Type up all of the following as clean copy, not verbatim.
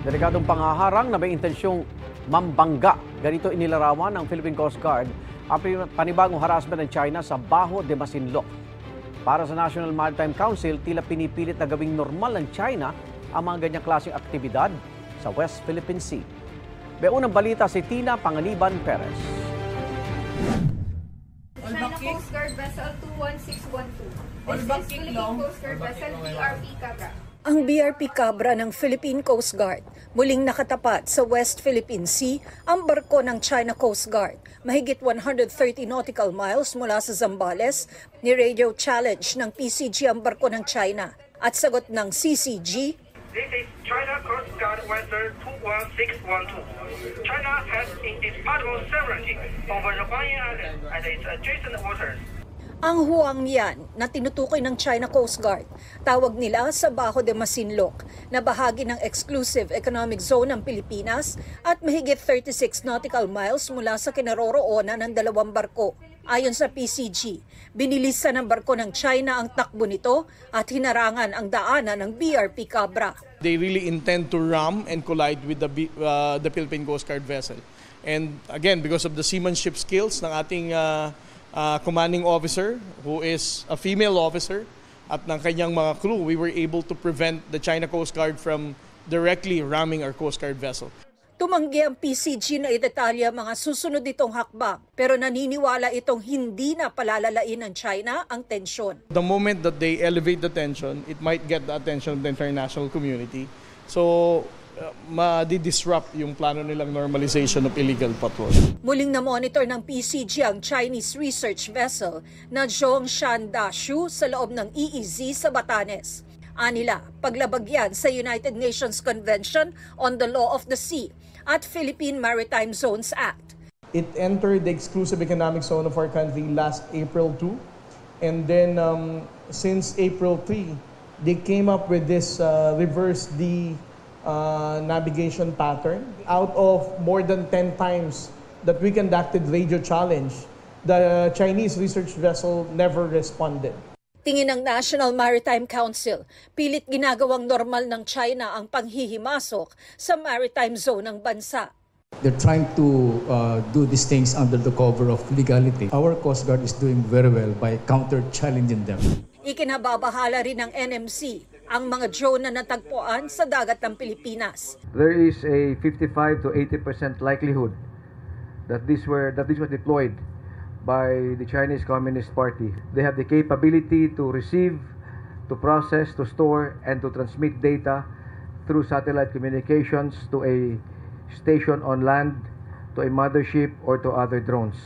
Delikadong pangaharang na may intensyong mambangga. Ganito inilarawan ng Philippine Coast Guard ang panibagong harassment ng China sa Bajo de Masinloc. Para sa National Maritime Council, tila pinipilit na gawing normal ng China ang mga ganyang klaseng aktibidad sa West Philippine Sea. May unang balita si Tina Panganiban Perez. China Coast Guard Vessel 21612. This is Philippine Coast Guard Vessel BRP Cabra. Ang BRP Cabra ng Philippine Coast Guard muling nakatapat sa West Philippine Sea ang barko ng China Coast Guard. Mahigit 130 nautical miles mula sa Zambales, ni-radio challenge ng PCG ang barko ng China. At sagot ng CCG, "This is China Coast Guard Vessel 21612. China has indefatigable sovereignty over the Haiyan Island and its adjacent waters." ang Huang Yan na tinutukoy ng China Coast Guard, tawag nila sa Bajo de Masinloc na bahagi ng Exclusive Economic Zone ng Pilipinas at mahigit 36 nautical miles mula sa kinaroroonan ng dalawang barko. Ayon sa PCG, binilisan ng barko ng China ang takbo nito at hinarangan ang daanan ng BRP Cabra. They really intend to ram and collide with the Philippine Coast Guard vessel. And again, because of the seamanship skills ng ating commanding officer, who is a female officer, at ng kanyang mga crew, we were able to prevent the China Coast Guard from directly ramming our Coast Guard vessel. Tumanggi ang PCG na idetalya mga susunod nitong hakbang, pero naniniwala itong hindi na palalalain ng China ang tensyon. The moment that they elevate the tension, it might get the attention of the international community. So, ma-disrupt yung plano nilang normalization of illegal patrol. Muling na-monitor ng PCG ang Chinese research vessel na Zhongshan Dashu sa loob ng EEZ sa Batanes. Anila, paglabag yan sa United Nations Convention on the Law of the Sea at Philippine Maritime Zones Act. It entered the exclusive economic zone of our country last April 2. And then since April 3, they came up with this reverse D navigation pattern. Out of more than 10 times that we conducted radio challenge, the Chinese research vessel never responded. Tingin ng National Maritime Council, pilit ginagawang normal ng China ang panghihimasok sa maritime zone ng bansa. They're trying to do these things under the cover of legality. Our Coast Guard is doing very well by counter-challenging them. Ikinababahala rin ng NMC ang mga drone na natagpuan sa dagat ng Pilipinas. There is a 55 to 80% likelihood that this was deployed by the Chinese Communist Party. They have the capability to receive, to process, to store, and to transmit data through satellite communications to a station on land, to a mothership, or to other drones.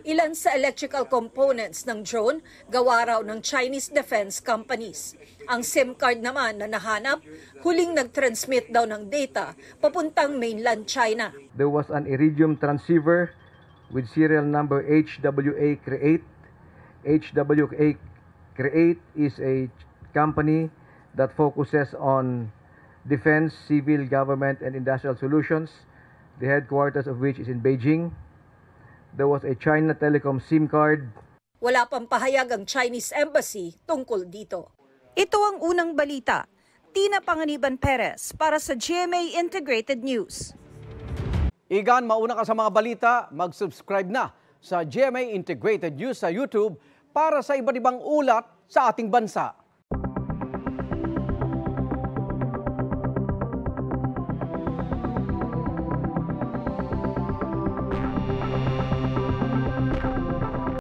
Ilan sa electrical components ng drone gawa raw ng Chinese defense companies. Ang SIM card naman na nahanap, huling nag-transmit daw ng data papuntang mainland China. There was an iridium transceiver with serial number HWA Create. HWA Create is a company that focuses on defense, civil, government, and industrial solutions, the headquarters of which is in Beijing. There was a China Telecom SIM card. Wala pang pahayag ang Chinese Embassy tungkol dito. Ito ang unang balita. Tina Panganiban Perez para sa GMA Integrated News. Igan, mauna ka sa mga balita, mag-subscribe na sa GMA Integrated News sa YouTube para sa iba't ibang ulat sa ating bansa.